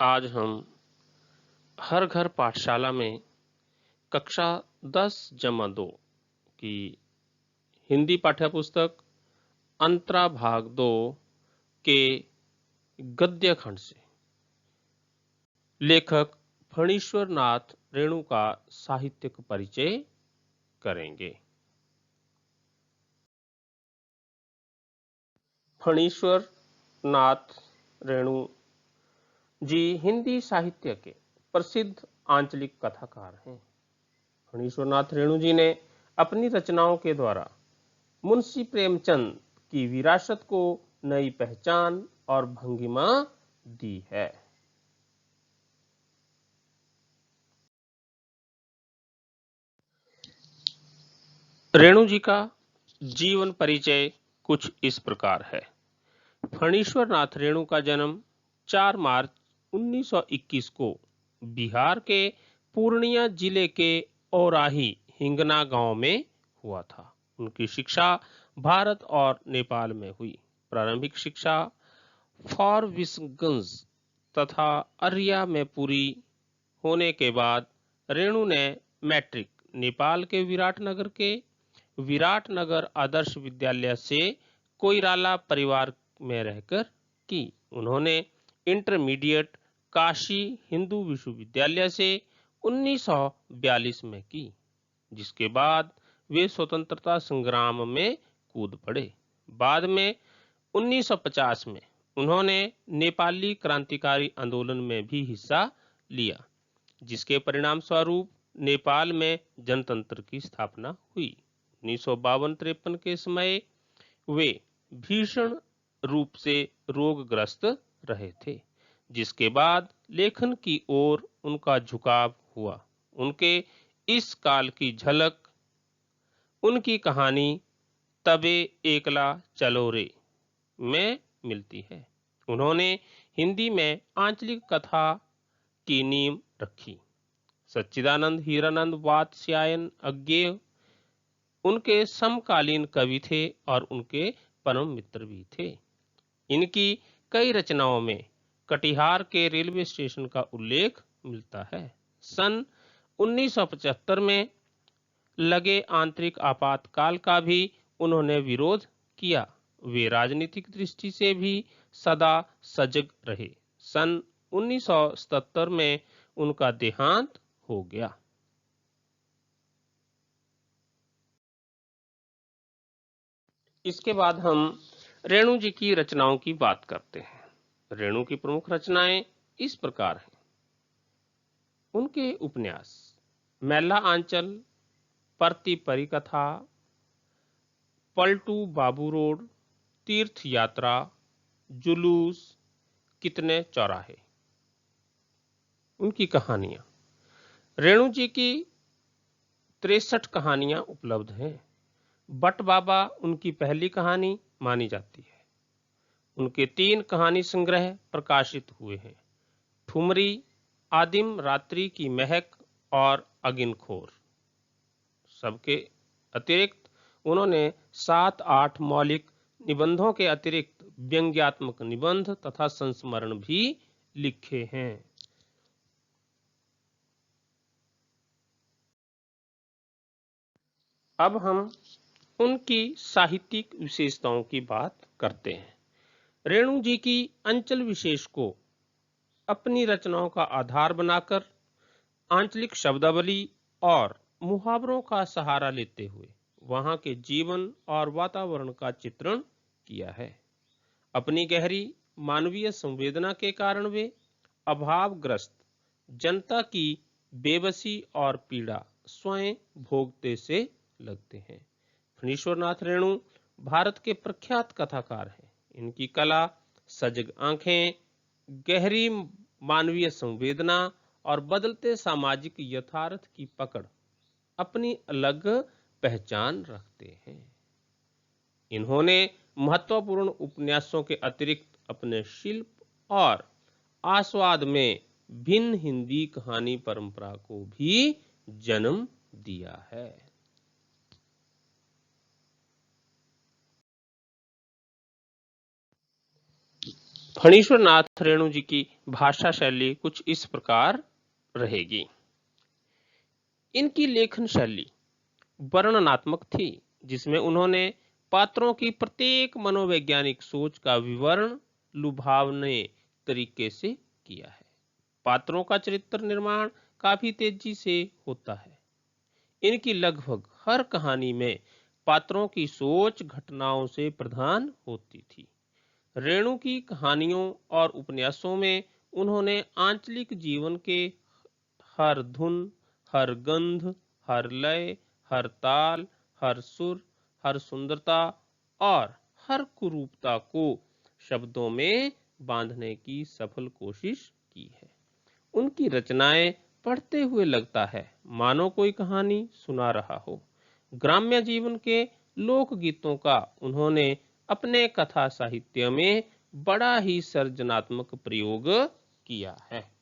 आज हम हर घर पाठशाला में कक्षा 10-2 की हिंदी पाठ्यपुस्तक अंतरा भाग 2 के गद्य खंड से लेखक फणीश्वर नाथ रेणु का साहित्यिक परिचय करेंगे। फणीश्वर नाथ रेणु जी हिंदी साहित्य के प्रसिद्ध आंचलिक कथाकार हैं। फणीश्वर नाथ रेणु जी ने अपनी रचनाओं के द्वारा मुंशी प्रेमचंद की विरासत को नई पहचान और भंगिमा दी है। रेणु जी का जीवन परिचय कुछ इस प्रकार है। फणीश्वर नाथ रेणु का जन्म 4 मार्च 1921 को बिहार के पूर्णिया जिले के औराही हिंगना गांव में हुआ था। उनकी शिक्षा भारत और नेपाल में हुई। प्रारंभिक शिक्षा फॉरबिसगंज तथा अरिया में पूरी होने के बाद रेणु ने मैट्रिक नेपाल के विराटनगर आदर्श विद्यालय से कोइराला परिवार में रहकर की। उन्होंने इंटरमीडिएट काशी हिंदू विश्वविद्यालय से 1942 में की, जिसके बाद वे स्वतंत्रता संग्राम में कूद पड़े। बाद में 1950 में उन्होंने नेपाली क्रांतिकारी आंदोलन में भी हिस्सा लिया, जिसके परिणाम स्वरूप नेपाल में जनतंत्र की स्थापना हुई। 1952-53 के समय वे भीषण रूप से रोगग्रस्त रहे थे, जिसके बाद लेखन की ओर उनका झुकाव हुआ। उनके इस काल की झलक उनकी कहानी तबे एकला चलो रे में मिलती है। उन्होंने हिंदी में आंचलिक कथा की नींव रखी। सच्चिदानंद हीरानंद वात्स्यायन अज्ञेय उनके समकालीन कवि थे और उनके परम मित्र भी थे। इनकी कई रचनाओं में कटिहार के रेलवे स्टेशन का उल्लेख मिलता है। सन 1975 में लगे आंतरिक आपातकाल का भी उन्होंने विरोध किया। वे राजनीतिक दृष्टि से भी सदा सजग रहे। सन 1977 में उनका देहांत हो गया। इसके बाद हम रेणु जी की रचनाओं की बात करते हैं। रेणु की प्रमुख रचनाएं इस प्रकार हैं। उनके उपन्यास मैला आंचल, परती परिकथा, पलटू बाबू रोड, तीर्थ यात्रा, जुलूस, कितने चौराहे। उनकी कहानियां रेणु जी की 63 कहानियां उपलब्ध हैं। बट बाबा उनकी पहली कहानी मानी जाती है। उनके 3 कहानी संग्रह प्रकाशित हुए हैं, ठुमरी, आदिम रात्रि की महक और अगिनखोर। सबके अतिरिक्त उन्होंने 7-8 मौलिक निबंधों के अतिरिक्त व्यंग्यात्मक निबंध तथा संस्मरण भी लिखे हैं। अब हम उनकी साहित्यिक विशेषताओं की बात करते हैं। रेणु जी की अंचल विशेष को अपनी रचनाओं का आधार बनाकर आंचलिक शब्दावली और मुहावरों का सहारा लेते हुए वहां के जीवन और वातावरण का चित्रण किया है। अपनी गहरी मानवीय संवेदना के कारण वे अभावग्रस्त जनता की बेबसी और पीड़ा स्वयं भोगते से लगते हैं। फणीश्वर नाथ रेणु भारत के प्रख्यात कथाकार हैं। इनकी कला, सजग आंखें, गहरी मानवीय संवेदना और बदलते सामाजिक यथार्थ की पकड़ अपनी अलग पहचान रखते हैं। इन्होंने महत्वपूर्ण उपन्यासों के अतिरिक्त अपने शिल्प और आस्वाद में भिन्न हिंदी कहानी परंपरा को भी जन्म दिया है। फणीश्वर नाथ रेणु जी की भाषा शैली कुछ इस प्रकार रहेगी। इनकी लेखन शैली वर्णनात्मक थी, जिसमें उन्होंने पात्रों की प्रत्येक मनोवैज्ञानिक सोच का विवरण लुभावने तरीके से किया है। पात्रों का चरित्र निर्माण काफी तेजी से होता है। इनकी लगभग हर कहानी में पात्रों की सोच घटनाओं से प्रधान होती थी। रेणु की कहानियों और उपन्यासों में उन्होंने आंचलिक जीवन के हर धुन, हर गंध, हर लय, हर ताल, हर सुर, हर सुंदरता और हर कुरूपता को शब्दों में बांधने की सफल कोशिश की है। उनकी रचनाएं पढ़ते हुए लगता है मानो कोई कहानी सुना रहा हो। ग्राम्य जीवन के लोकगीतों का उन्होंने अपने कथा साहित्य में बड़ा ही सर्जनात्मक प्रयोग किया है।